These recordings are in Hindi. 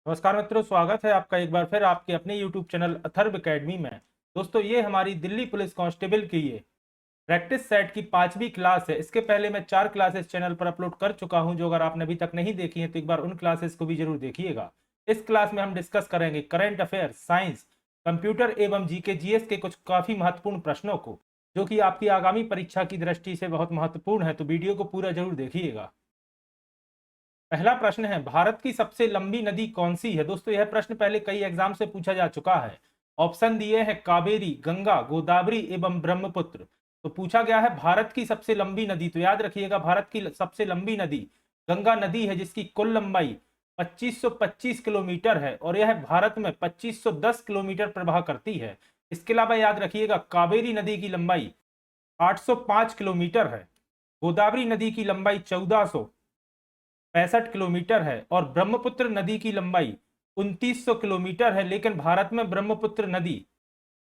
नमस्कार मित्रों, स्वागत है आपका एक बार फिर आपके अपने YouTube चैनल अथर्व एकेडमी में। दोस्तों, ये हमारी दिल्ली पुलिस कांस्टेबल की ये प्रैक्टिस सेट की 5वीं क्लास है। इसके पहले मैं 4 क्लासेस चैनल पर अपलोड कर चुका हूं, जो अगर आपने अभी तक नहीं देखी है तो एक बार उन क्लासेस को भी जरूर देखिएगा। इस क्लास में हम डिस्कस करेंगे करंट अफेयर, साइंस, कंप्यूटर एवं जीके जीएस के कुछ काफी महत्वपूर्ण प्रश्नों को, जो कि आपकी आगामी परीक्षा की दृष्टि से बहुत महत्वपूर्ण है। तो वीडियो को पूरा जरूर देखिएगा। पहला प्रश्न है, भारत की सबसे लंबी नदी कौन सी है। दोस्तों, यह प्रश्न पहले कई एग्जाम से पूछा जा चुका है। ऑप्शन दिए हैं कावेरी, गंगा, गोदावरी एवं ब्रह्मपुत्र। तो पूछा गया है भारत की सबसे लंबी नदी। तो याद रखिएगा, भारत की सबसे लंबी नदी गंगा नदी है, जिसकी कुल लंबाई 2525 किलोमीटर है और यह भारत में 2510 किलोमीटर प्रवाह करती है। इसके अलावा याद रखिएगा, कावेरी नदी की लंबाई 805 किलोमीटर है, गोदावरी नदी की लंबाई 1465 किलोमीटर है और ब्रह्मपुत्र नदी की लंबाई 2900 किलोमीटर है। लेकिन भारत में ब्रह्मपुत्र नदी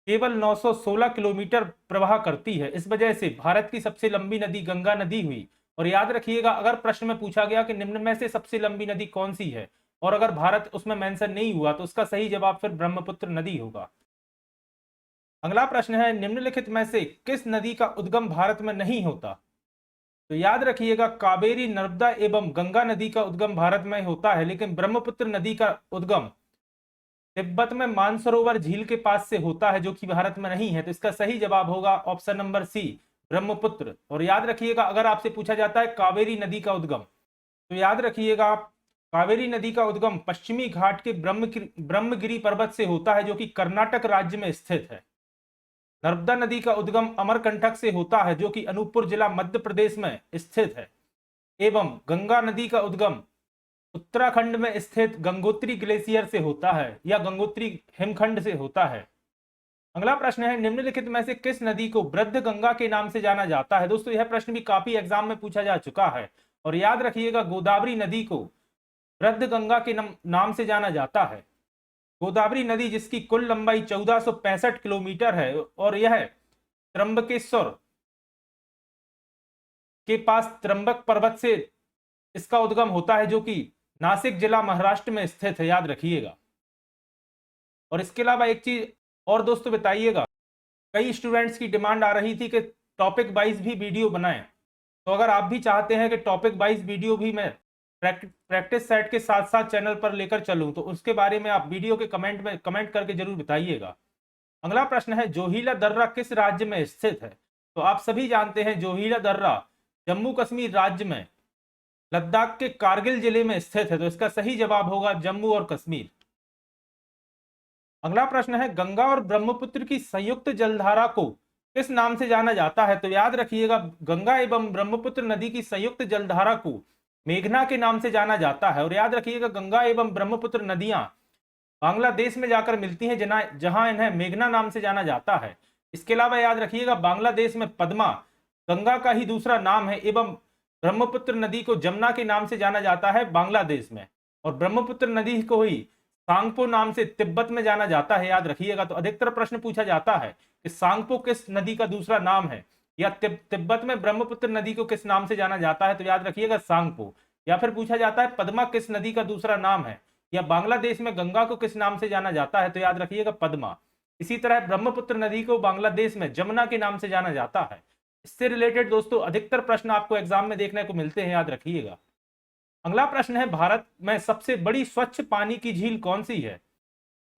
केवल 916 किलोमीटर प्रवाह करती है। इस वजह से भारत की सबसे लंबी नदी गंगा नदी हुई। और याद रखिएगा, अगर प्रश्न में पूछा गया कि निम्न में से सबसे लंबी नदी कौन सी है और अगर भारत उसमें मेंशन नहीं हुआ तो उसका सही जवाब फिर ब्रह्मपुत्र नदी होगा। अगला प्रश्न है, निम्नलिखित में से किस नदी का उद्गम भारत में नहीं होता। तो याद रखिएगा, कावेरी, नर्मदा एवं गंगा नदी का उद्गम भारत में होता है, लेकिन ब्रह्मपुत्र नदी का उद्गम तिब्बत में मानसरोवर झील के पास से होता है, जो कि भारत में नहीं है। तो इसका सही जवाब होगा ऑप्शन नंबर सी, ब्रह्मपुत्र। और याद रखिएगा, अगर आपसे पूछा जाता है कावेरी नदी का उद्गम, तो याद रखिएगा आप, कावेरी नदी का उद्गम पश्चिमी घाट के ब्रह्मगिरी पर्वत से होता है, जो कि कर्नाटक राज्य में स्थित है। नर्मदा नदी का उद्गम अमरकंटक से होता है, जो कि अनूपपुर जिला मध्य प्रदेश में स्थित है। एवं गंगा नदी का उद्गम उत्तराखंड में स्थित गंगोत्री ग्लेशियर से होता है या गंगोत्री हिमखंड से होता है। अगला प्रश्न है, निम्नलिखित में से किस नदी को वृद्ध गंगा के नाम से जाना जाता है। दोस्तों, यह प्रश्न भी काफी एग्जाम में पूछा जा चुका है। और याद रखिएगा, गोदावरी नदी को वृद्ध गंगा के नाम से जाना जाता है। गोदावरी नदी, जिसकी कुल लंबाई 1465 किलोमीटर है और यह त्र्यंबकेश्वर के पास त्र्यंबक पर्वत से इसका उद्गम होता है, जो कि नासिक जिला महाराष्ट्र में स्थित है। याद रखिएगा। और इसके अलावा एक चीज और दोस्तों बताइएगा, कई स्टूडेंट्स की डिमांड आ रही थी कि टॉपिक वाइज भी वीडियो बनाएं। तो अगर आप भी चाहते हैं कि टॉपिक वाइज वीडियो भी मैं प्रैक्टिस सेट के साथ साथ चैनल पर लेकर चलूं, तो उसके बारे में आप वीडियो के कमेंट में कमेंट करके जरूर बताइएगा। अगला प्रश्न है, जोहिला दर्रा किस राज्य में स्थित है। तो आप सभी जानते हैं, जोहिला दर्रा जम्मू कश्मीर राज्य में लद्दाख के कारगिल जिले में स्थित है। तो इसका सही जवाब होगा जम्मू और कश्मीर। अगला प्रश्न है, गंगा और ब्रह्मपुत्र की संयुक्त जलधारा को किस नाम से जाना जाता है। तो याद रखिएगा, गंगा एवं ब्रह्मपुत्र नदी की संयुक्त जलधारा को मेघना के नाम से जाना जाता है। और याद रखिएगा, गंगा एवं ब्रह्मपुत्र नदियां बांग्लादेश में जाकर मिलती हैं, जहां इन्हें मेघना नाम से जाना जाता है। इसके अलावा याद रखिएगा, बांग्लादेश में पद्मा गंगा का ही दूसरा नाम है एवं ब्रह्मपुत्र नदी को जमुना के नाम से जाना जाता है बांग्लादेश में। और ब्रह्मपुत्र नदी को ही सांगपो नाम से तिब्बत में जाना जाता है। याद रखिएगा। तो अधिकतर प्रश्न पूछा जाता है कि सांगपो किस नदी का दूसरा नाम है, या तिब्बत में ब्रह्मपुत्र नदी को किस नाम से जाना जाता है। तो याद रखिएगा सांगपो। या फिर पूछा जाता है पद्मा किस नदी का दूसरा नाम है, या बांग्लादेश में गंगा को किस नाम से जाना जाता है। तो याद रखिएगा पद्मा। इसी तरह ब्रह्मपुत्र नदी को बांग्लादेश में जमुना के नाम से जाना जाता है। इससे रिलेटेड दोस्तों अधिकतर प्रश्न आपको एग्जाम में देखने को मिलते हैं, याद रखिएगा। अगला प्रश्न है, भारत में सबसे बड़ी स्वच्छ पानी की झील कौन सी है।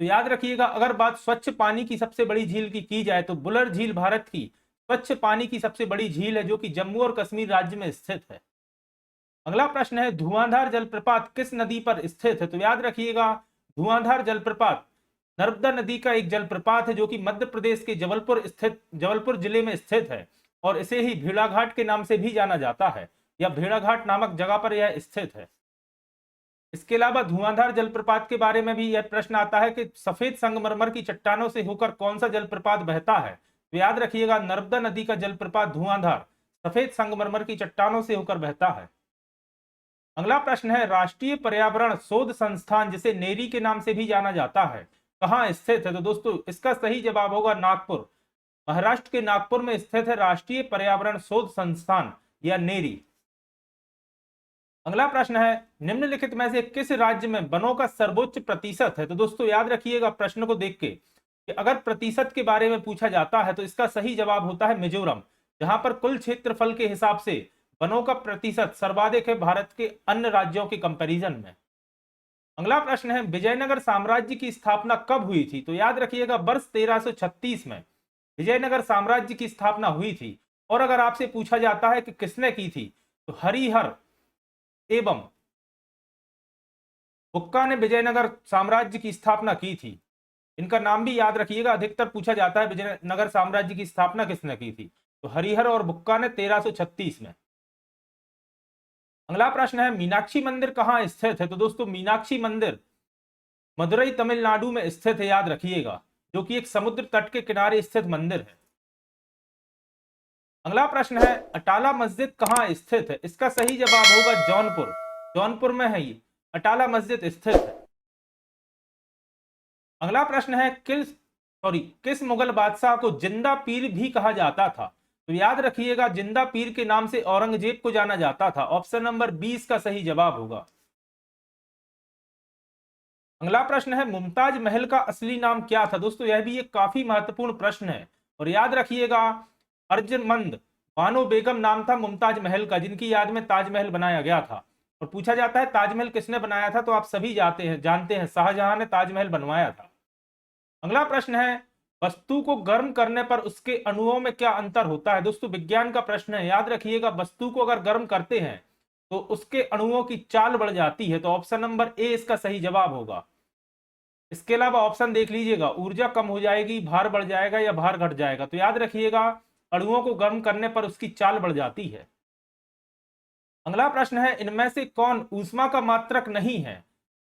तो याद रखिएगा, अगर बात स्वच्छ पानी की सबसे बड़ी झील की जाए तो बुलर झील भारत की स्वच्छ पानी की सबसे बड़ी झील है, जो कि जम्मू और कश्मीर राज्य में स्थित है। अगला प्रश्न है, धुआंधार जलप्रपात किस नदी पर स्थित है। तो याद रखिएगा, धुआंधार जलप्रपात नर्मदा नदी का एक जलप्रपात है, जो कि मध्य प्रदेश के जबलपुर जिले में स्थित है और इसे ही भेड़ाघाट के नाम से भी जाना जाता है, या भेड़ाघाट नामक जगह पर यह स्थित है। इसके अलावा धुआंधार जलप्रपात के बारे में भी यह प्रश्न आता है कि सफेद संगमरमर की चट्टानों से होकर कौन सा जलप्रपात बहता है। तो याद रखिएगा, नर्मदा नदी का जलप्रपात धुआंधार सफेद संगमरमर की चट्टानों से होकर बहता है। अगला प्रश्न है, राष्ट्रीय पर्यावरण शोध संस्थान, जिसे नेरी के नाम से भी जाना जाता है, कहाँ स्थित है। तो दोस्तों इसका सही जवाब होगा नागपुर। महाराष्ट्र के नागपुर में स्थित है राष्ट्रीय पर्यावरण शोध संस्थान या नेरी। अगला प्रश्न है, निम्नलिखित में से किस राज्य में वनों का सर्वोच्च प्रतिशत है? तो दोस्तों याद रखिएगा प्रश्न को देख के कि अगर प्रतिशत के बारे में पूछा जाता है तो इसका सही जवाब होता है मिजोरम, जहां पर कुल क्षेत्रफल के हिसाब से वनों का प्रतिशत सर्वाधिक है भारत के अन्य राज्यों के कंपैरिजन में। अगला प्रश्न है, विजयनगर साम्राज्य की स्थापना कब हुई थी? तो याद रखिएगा वर्ष 1336 में विजयनगर साम्राज्य की स्थापना हुई थी। और अगर आपसे पूछा जाता है कि किसने की थी, तो हरिहर एवं बुक्का ने विजयनगर साम्राज्य की स्थापना की थी। इनका नाम भी याद रखिएगा, अधिकतर पूछा जाता है विजयनगर साम्राज्य की स्थापना किसने की थी, तो हरिहर और बुक्का ने 1336 में। अगला प्रश्न है, मीनाक्षी मंदिर कहां स्थित है? तो दोस्तों मीनाक्षी मंदिर मदुरई तमिलनाडु में स्थित है, याद रखिएगा, जो कि एक समुद्र तट के किनारे स्थित मंदिर है। अगला प्रश्न है, अटाला मस्जिद कहां स्थित है? इसका सही जवाब होगा जौनपुर। जौनपुर में है ये अटाला मस्जिद स्थित है। अगला प्रश्न है, किस मुगल बादशाह को जिंदा पीर भी कहा जाता था? तो याद रखिएगा जिंदा पीर के नाम से औरंगजेब को जाना जाता था। ऑप्शन नंबर 20 का सही जवाब होगा। अगला प्रश्न है, मुमताज महल का असली नाम क्या था? दोस्तों यह भी एक काफी महत्वपूर्ण प्रश्न है और याद रखिएगा अर्जुमंद बानो बेगम नाम था मुमताज महल का, जिनकी याद में ताजमहल बनाया गया था। और पूछा जाता है ताजमहल किसने बनाया था, तो आप सभी जानते हैं शाहजहां ने ताजमहल बनवाया था। अगला प्रश्न है, वस्तु को गर्म करने पर उसके अणुओं में क्या अंतर होता है? दोस्तों विज्ञान का प्रश्न है, याद रखिएगा वस्तु को अगर गर्म करते हैं तो उसके अणुओं की चाल बढ़ जाती है। तो ऑप्शन नंबर ए इसका सही जवाब होगा। इसके अलावा ऑप्शन देख लीजिएगा, ऊर्जा कम हो जाएगी, भार बढ़ जाएगा या भार घट जाएगा। तो याद रखिएगा अणुओं को गर्म करने पर उसकी चाल बढ़ जाती है। अगला प्रश्न है, इनमें से कौन ऊष्मा का मात्रक नहीं है?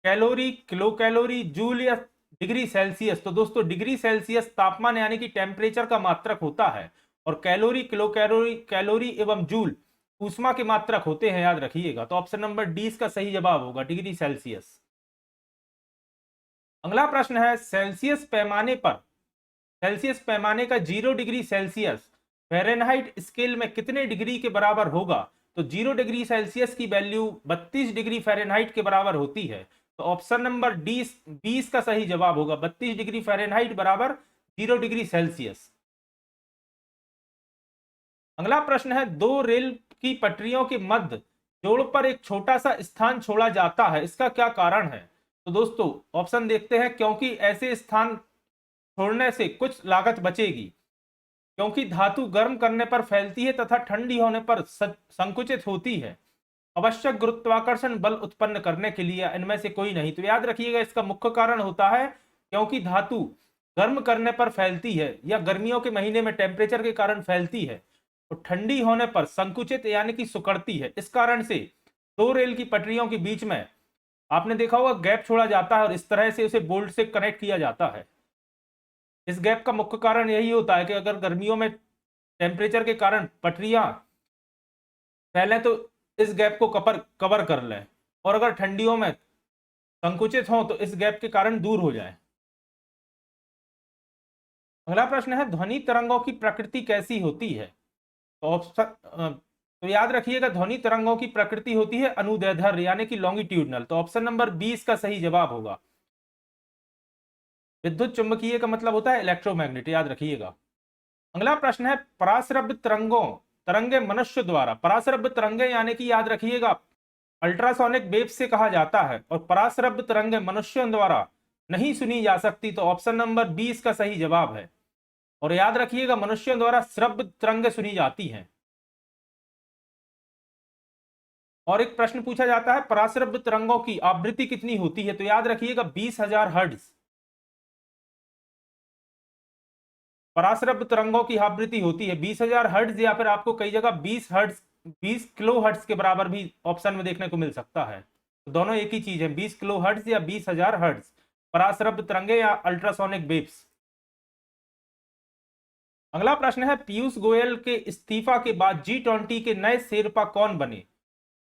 कैलोरी, किलो कैलोरी, जूल या डिग्री सेल्सियस? तो दोस्तों डिग्री सेल्सियस तापमान यानी कि टेम्परेचर का मात्रक होता है और कैलोरी, किलो कैलोरी, कैलोरी एवं जूल ऊष्मा के मात्रक होते हैं, याद रखिएगा। तो ऑप्शन नंबर डी इसका सही जवाब होगा, डिग्री सेल्सियस। अगला प्रश्न है, सेल्सियस पैमाने का 0 डिग्री सेल्सियस फ़ारेनहाइट स्केल में कितने डिग्री के बराबर होगा? तो 0 डिग्री सेल्सियस की वैल्यू 32 डिग्री फ़ारेनहाइट के बराबर होती है। तो ऑप्शन नंबर डी 20 का सही जवाब होगा, 32 डिग्री फ़ारेनहाइट बराबर 0 डिग्री सेल्सियस। अगला प्रश्न है, दो रेल की पटरियों के मध्य जोड़ पर एक छोटा सा स्थान छोड़ा जाता है, इसका क्या कारण है? तो दोस्तों ऑप्शन देखते हैं, क्योंकि ऐसे स्थान छोड़ने से कुछ लागत बचेगी, क्योंकि धातु गर्म करने पर फैलती है तथा ठंडी होने पर संकुचित होती है, आवश्यक गुरुत्वाकर्षण बल उत्पन्न करने के लिए, इनमें से कोई नहीं। तो याद रखिएगा इसका मुख्य कारण होता है क्योंकि धातु गर्म करने पर फैलती है या गर्मियों के महीने में टेम्परेचर के कारण फैलती है तो ठंडी होने पर संकुचित यानी कि सिकुड़ती है। इस कारण से दो रेल की पटरियों के बीच में आपने देखा होगा गैप छोड़ा जाता है और इस तरह से उसे बोल्ट से कनेक्ट किया जाता है। इस गैप का मुख्य कारण यही होता है कि अगर गर्मियों में टेम्परेचर के कारण पटरियां फैले तो इस गैप को कवर कर लें और अगर ठंडियों में संकुचित हो तो इस गैप के कारण दूर हो जाए। अगला प्रश्न है, ध्वनि तरंगों की प्रकृति कैसी होती है? तो तो याद रखिएगा ध्वनि तरंगों की प्रकृति होती है अनुदैर्ध्य यानी कि लॉन्गिट्यूडनल। तो ऑप्शन नंबर 20 का सही जवाब होगा। विद्युत चुंबकीय का मतलब होता है इलेक्ट्रोमैग्नेट, याद रखिएगा। अगला प्रश्न है, पराश्रव्य तरंगे मनुष्य द्वारा, पराश्रव्य तरंगे यानी कि याद रखिएगा अल्ट्रासोनिक वेव से कहा जाता है और पराश्रव्य तरंगे मनुष्यों द्वारा नहीं सुनी जा सकती। तो ऑप्शन नंबर 20 का सही जवाब है और याद रखिएगा मनुष्यों द्वारा श्रव्य तरंगे सुनी जाती हैं। और एक प्रश्न पूछा जाता है, पराश्रव्य तरंगों की आवृत्ति कितनी होती है? तो याद रखिएगा 20,000 हर्ट्ज पराश्रव्य तरंगों की आवृत्ति होती है। 20,000 हर्ट्ज या फिर आपको कई जगह 20 किलो हर्ट्ज के बराबर भी ऑप्शन में देखने को मिल सकता है। तो दोनों एक ही चीज है, 20 किलो हर्ट्ज या 20,000 हर्ट्ज पराश्रव्य तरंगे या अल्ट्रासोनिक वेव्स। अगला प्रश्न है, पीयूष गोयल के इस्तीफा के बाद G20 के नए शेरपा कौन बने?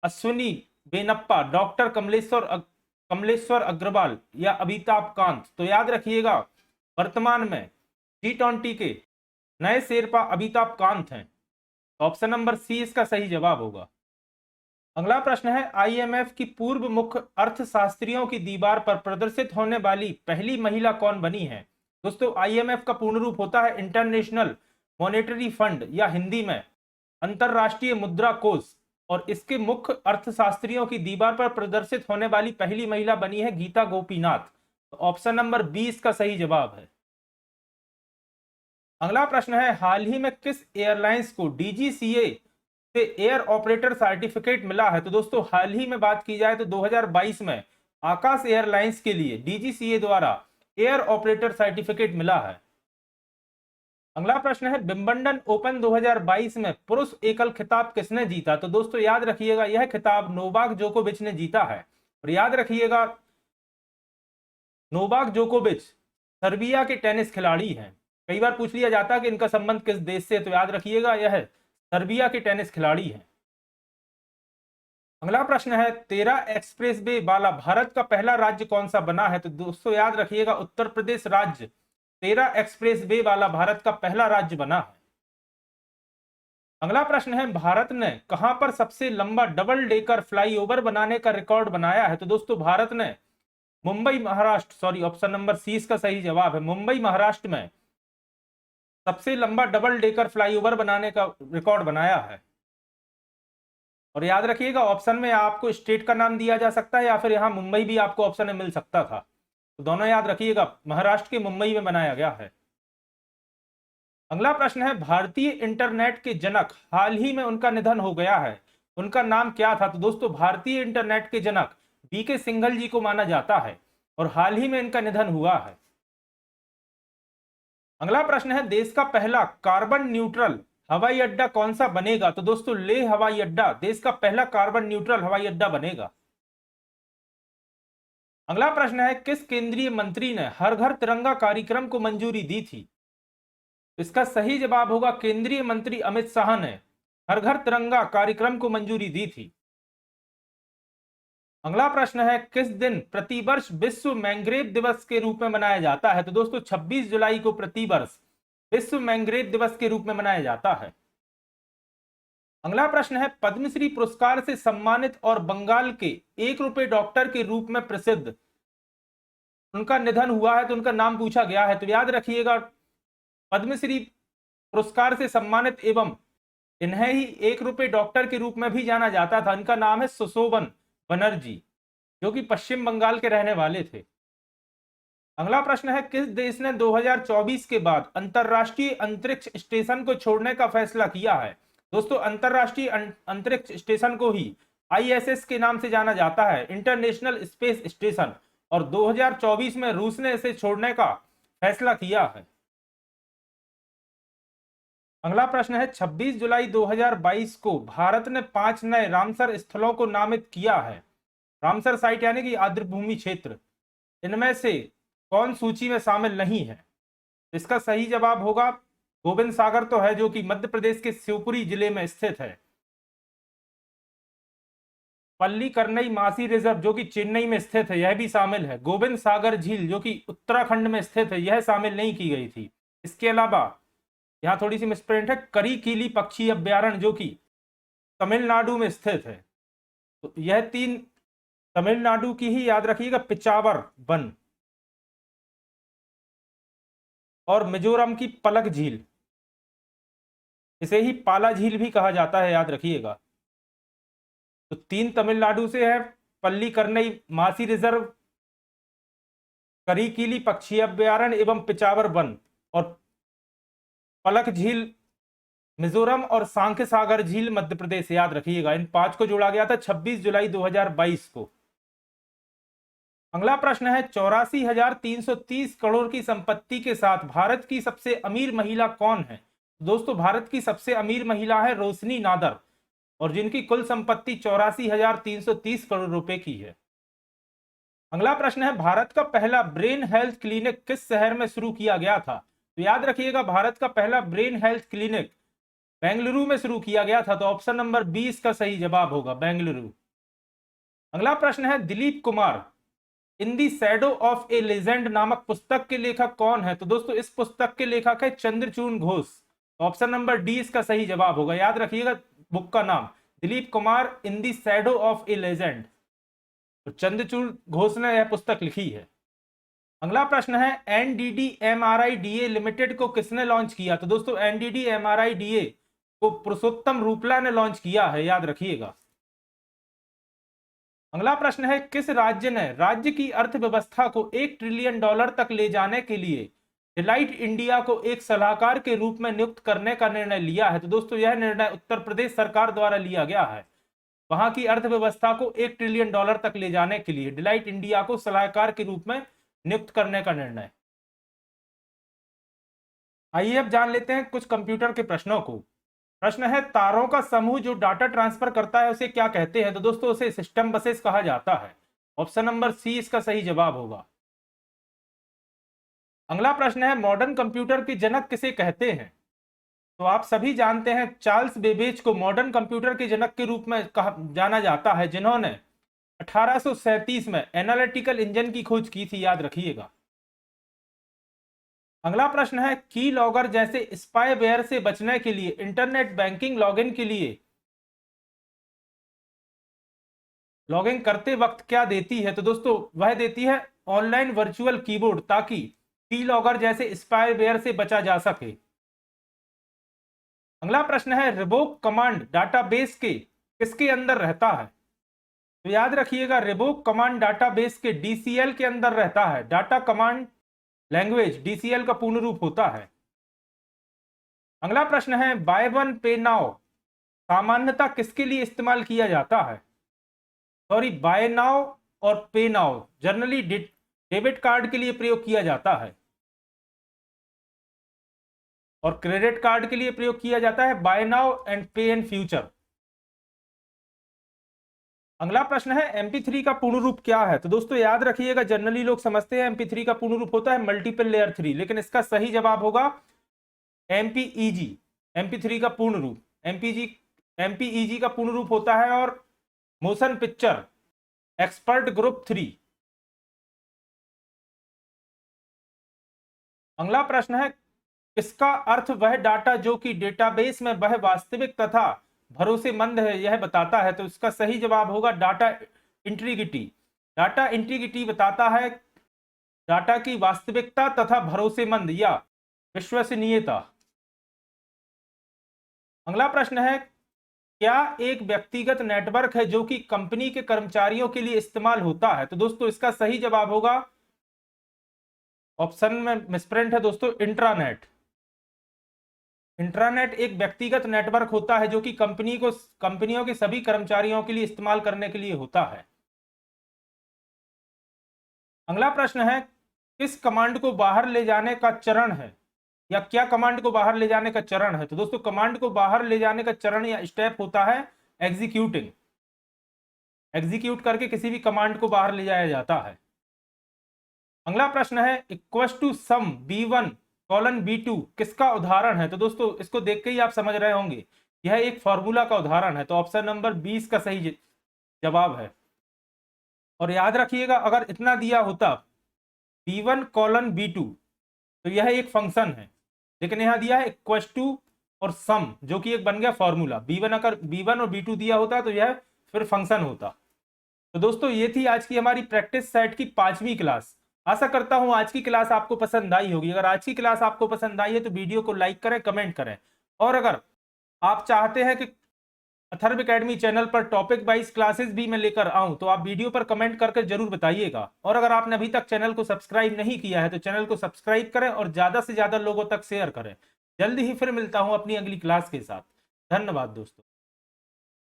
अश्विनी बेनप्पा, डॉक्टर कमलेश्वर अग्रवाल या अमिताभ कांत? तो याद रखिएगा वर्तमान में G20 के नए शेरपा अमिताभ कांत हैं। ऑप्शन नंबर सी इसका सही जवाब होगा। अगला प्रश्न है, आईएमएफ की पूर्व मुख्य अर्थशास्त्रियों की दीवार पर प्रदर्शित होने वाली पहली महिला कौन बनी है? दोस्तों, आईएमएफ का पूर्ण रूप होता है इंटरनेशनल मॉनेटरी फंड या हिंदी में अंतरराष्ट्रीय मुद्रा कोष, और इसके मुख्य अर्थशास्त्रियों की दीवार पर प्रदर्शित होने वाली पहली महिला बनी है गीता गोपीनाथ। तो ऑप्शन नंबर 20 का सही जवाब है। अगला प्रश्न है, हाल ही में किस एयरलाइंस को डीजीसीए से एयर ऑपरेटर सर्टिफिकेट मिला है? तो दोस्तों, हाल ही में बात की जाए तो 2022 में आकाश एयरलाइंस के लिए डीजीसीए द्वारा एयर ऑपरेटर सर्टिफिकेट मिला है। अगला प्रश्न है, विंबलडन ओपन 2022 में पुरुष एकल खिताब किसने जीता? तो दोस्तों याद रखिएगा, यह खिताब नोवाक जोकोविच ने जीता है। और याद रखिएगा, नोवाक जोकोविच सर्बिया के टेनिस खिलाड़ी हैं। कई बार पूछ लिया जाता है कि इनका संबंध किस देश से, तो याद रखिएगा यह सर्बिया के टेनिस खिलाड़ी हैं। अगला प्रश्न है, 13 एक्सप्रेस वे वाला भारत का पहला राज्य कौन सा बना है? तो दोस्तों याद रखिएगा, उत्तर प्रदेश राज्य 13 एक्सप्रेस वे वाला भारत का पहला राज्य बना है। अगला प्रश्न है, भारत ने कहां पर सबसे लंबा डबल डेकर फ्लाईओवर बनाने का रिकॉर्ड बनाया है? तो दोस्तों, भारत ने Mumbai Maharashtra, sorry option number C इसका सही जवाब है, मुंबई महाराष्ट्र में सबसे लंबा डबल डेकर फ्लाईओवर बनाने का रिकॉर्ड बनाया है। और याद रखिएगा, ऑप्शन में आपको स्टेट का नाम दिया जा सकता है या फिर यहां मुंबई भी आपको ऑप्शन में मिल सकता था, तो दोनों याद रखिएगा, महाराष्ट्र के मुंबई में बनाया गया है। अगला प्रश्न है, भारतीय इंटरनेट के जनक हाल ही में उनका निधन हो गया है, उनका नाम क्या था? तो दोस्तों, भारतीय इंटरनेट के जनक बीके सिंघल जी को माना जाता है और हाल ही में इनका निधन हुआ है। अगला प्रश्न है, देश का पहला कार्बन न्यूट्रल हवाई अड्डा कौन सा बनेगा? तो दोस्तों, लेह हवाई अड्डा देश का पहला कार्बन न्यूट्रल हवाई अड्डा बनेगा। अगला प्रश्न है, किस केंद्रीय मंत्री ने हर घर तिरंगा कार्यक्रम को मंजूरी दी थी? इसका सही जवाब होगा, केंद्रीय मंत्री अमित शाह ने हर घर तिरंगा कार्यक्रम को मंजूरी दी थी। अगला प्रश्न है, किस दिन प्रतिवर्ष विश्व मैंग्रोव दिवस के रूप में मनाया जाता है? तो दोस्तों, 26 जुलाई को प्रतिवर्ष विश्व मैंग्रोव दिवस के रूप में मनाया जाता है। अगला प्रश्न है, पद्मश्री पुरस्कार से सम्मानित और बंगाल के 1 रुपए डॉक्टर के रूप में प्रसिद्ध उनका निधन हुआ है, तो उनका नाम पूछा गया है। तो याद रखिएगा, पद्मश्री पुरस्कार से सम्मानित एवं इन्हें ही 1 रुपए डॉक्टर के रूप में भी जाना जाता था, इनका नाम है सुशोभन बनर्जी, जो कि पश्चिम बंगाल के रहने वाले थे। अगला प्रश्न है, किस देश ने 2024 के बाद अंतरराष्ट्रीय अंतरिक्ष स्टेशन को छोड़ने का फैसला किया है? दोस्तों, अंतरराष्ट्रीय अंतरिक्ष स्टेशन को ही आईएसएस के नाम से जाना जाता है, इंटरनेशनल स्पेस स्टेशन, और 2024 में रूस ने इसे छोड़ने का फैसला किया है। अगला प्रश्न है, 26 जुलाई 2022 को भारत ने 5 नए रामसर स्थलों को नामित किया है। रामसर साइट यानी कि आर्द्रभूमि क्षेत्र, इनमें से कौन सूची में शामिल नहीं है? इसका सही जवाब होगा, गोविंद सागर तो है, जो कि मध्य प्रदेश के शिवपुरी जिले में स्थित है। पल्लीकरनई मासी रिजर्व, जो कि चेन्नई में स्थित है, यह भी शामिल है। गोविंद सागर झील, जो कि उत्तराखंड में स्थित है, यह शामिल नहीं की गई थी। इसके अलावा यहाँ थोड़ी सी मिसप्रिंट है, करीकीली पक्षी अभ्यारण्य, जो कि तमिलनाडु में स्थित है। तो यह 3 तमिलनाडु की ही याद रखिएगा, पिचावर वन, और मिजोरम की पलक झील, इसे ही पाला झील भी कहा जाता है, याद रखिएगा। तो 3 तमिलनाडु से है, पल्लीकरनई मासी रिजर्व, करीकीली पक्षी अभ्यारण्य एवं पिचावर वन, और पलक झील मिजोरम, और सांख्य सागर झील मध्य प्रदेश, याद रखिएगा। इन 5 को जोड़ा गया था 26 जुलाई 2022 को। अगला प्रश्न है, 84,330 करोड़ की संपत्ति के साथ भारत की सबसे अमीर महिला कौन है? दोस्तों, भारत की सबसे अमीर महिला है रोशनी नादर, और जिनकी कुल संपत्ति 84,330 करोड़ रुपए की है। अगला प्रश्न है, भारत का पहला ब्रेन हेल्थ क्लिनिक किस शहर में शुरू किया गया था? तो याद रखिएगा, भारत का पहला ब्रेन हेल्थ क्लिनिक बेंगलुरु में शुरू किया गया था। तो ऑप्शन नंबर 20 का सही जवाब होगा, बेंगलुरु। अगला प्रश्न है, दिलीप कुमार इन दी शैडो ऑफ ए लेजेंड नामक पुस्तक के लेखक कौन है? तो दोस्तों, इस पुस्तक के लेखक है Chandrachud Ghosh. Option number D इसका सही जवाब होगा। याद रखिएगा बुक का नाम, Dilip Kumar in the shadow of A legend. तो चंद्रचूड़ घोष ने यह पुस्तक लिखी है। अगला प्रश्न है NDDMRIDA लिमिटेड को किसने लॉन्च किया? तो दोस्तों NDDMRIDA को पुरुषोत्तम रूपला ने लॉन्च किया है, याद रखिएगा। अगला प्रश्न है किस राज्य ने राज्य की अर्थव्यवस्था को $1 ट्रिलियन तक ले जाने के लिए डिलाइट इंडिया को एक सलाहकार के रूप में नियुक्त करने का निर्णय लिया है? तो दोस्तों यह निर्णय उत्तर प्रदेश सरकार द्वारा लिया गया है। वहां की अर्थव्यवस्था को $1 ट्रिलियन तक ले जाने के लिए डिलाइट इंडिया को सलाहकार के रूप में नियुक्त करने का निर्णय। आइए अब जान लेते हैं कुछ कंप्यूटर के प्रश्नों को। प्रश्न है तारों का समूह जो डाटा ट्रांसफर करता है उसे क्या कहते हैं? तो दोस्तों उसे सिस्टम बसेस कहा जाता है। ऑप्शन नंबर सी इसका सही जवाब होगा। अगला प्रश्न है मॉडर्न कंप्यूटर के जनक किसे कहते हैं? तो आप सभी जानते हैं चार्ल्स बेबेज को मॉडर्न कंप्यूटर के जनक के रूप में जाना जाता है, जिन्होंने 1837 में एनालिटिकल इंजन की खोज की थी, याद रखिएगा। अगला प्रश्न है की लॉगर जैसे स्पाईवेयर से बचने के लिए इंटरनेट बैंकिंग लॉगिन के लिए लॉगिन करते वक्त क्या देती है? तो दोस्तों वह देती है ऑनलाइन वर्चुअल कीबोर्ड, ताकि की लॉगर जैसे स्पाईवेयर से बचा जा सके। अगला प्रश्न है रिबोक कमांड डाटाबेस के किसके अंदर रहता है? तो याद रखिएगा रिबोक कमांड डाटाबेस के DCL के अंदर रहता है। डाटा कमांड लैंग्वेज DCL का पूर्ण रूप होता है। अगला प्रश्न है बाय वन पे नाउ सामान्यतः किसके लिए इस्तेमाल किया जाता है? सॉरी, बाय नाउ और पे नाउ जनरली डेबिट कार्ड के लिए प्रयोग किया जाता है और क्रेडिट कार्ड के लिए प्रयोग किया जाता है बाय नाउ एंड पे इन फ्यूचर। अगला प्रश्न है MP3 का पूर्ण रूप क्या है? तो दोस्तों याद रखिएगा जनरली लोग समझते हैं MP3 का पूर्ण रूप होता है मल्टीपल लेयर 3, लेकिन इसका सही जवाब होगा MPEG। MP3 का पूर्ण रूप MPEG का पूर्ण रूप होता है और मोशन पिक्चर एक्सपर्ट ग्रुप 3। अगला प्रश्न है इसका अर्थ वह डाटा जो कि डेटाबेस में वह वास्तविक तथा भरोसेमंद है यह बताता है? तो इसका सही जवाब होगा डाटा इंटीग्रिटी। डाटा इंटीग्रिटी बताता है डाटा की वास्तविकता तथा भरोसेमंद या विश्वसनीयता। अगला प्रश्न है क्या एक व्यक्तिगत नेटवर्क है जो कि कंपनी के कर्मचारियों के लिए इस्तेमाल होता है? तो दोस्तों इसका सही जवाब होगा ऑप्शन में मिसप्रिंट है दोस्तों, इंट्रानेट। इंट्रानेट एक व्यक्तिगत नेटवर्क होता है जो कि कंपनियों के सभी कर्मचारियों के लिए इस्तेमाल करने के लिए होता है। अगला प्रश्न है किस कमांड को बाहर ले जाने का चरण है या क्या कमांड को बाहर ले जाने का चरण है? तो दोस्तों कमांड को बाहर ले जाने का चरण या स्टेप होता है एग्जीक्यूटिंग। एग्जीक्यूट करके किसी भी कमांड को बाहर ले जाया जाता है। अगला प्रश्न है equal to some B1 colon B2 किसका उदाहरण है? तो दोस्तों इसको देख के ही आप समझ रहे होंगे यह एक फॉर्मूला का उदाहरण है, तो ऑप्शन नंबर 20 का सही जवाब है। और याद रखिएगा अगर इतना दिया होता B1 कॉलन B2 तो यह एक फंक्शन है, लेकिन यहां दिया है इक्वल टू और सम जो कि एक बन गया फॉर्मूला। अगर B1 और B2 दिया होता तो यह फिर फंक्शन होता। तो दोस्तों ये थी आज की हमारी प्रैक्टिस सेट की 5वीं क्लास। आशा करता हूं आज की क्लास आपको पसंद आई होगी। अगर आज की क्लास आपको पसंद आई है तो वीडियो को लाइक करें, कमेंट करें, और अगर आप चाहते हैं कि अथर्व एकेडमी चैनल पर टॉपिक वाइज क्लासेस भी मैं लेकर आऊं तो आप वीडियो पर कमेंट करके जरूर बताइएगा। और अगर आपने अभी तक चैनल को सब्सक्राइब नहीं किया है तो चैनल को सब्सक्राइब करें और ज्यादा से ज्यादा लोगों तक शेयर करें। जल्दी ही फिर मिलता हूं अपनी अगली क्लास के साथ। धन्यवाद दोस्तों।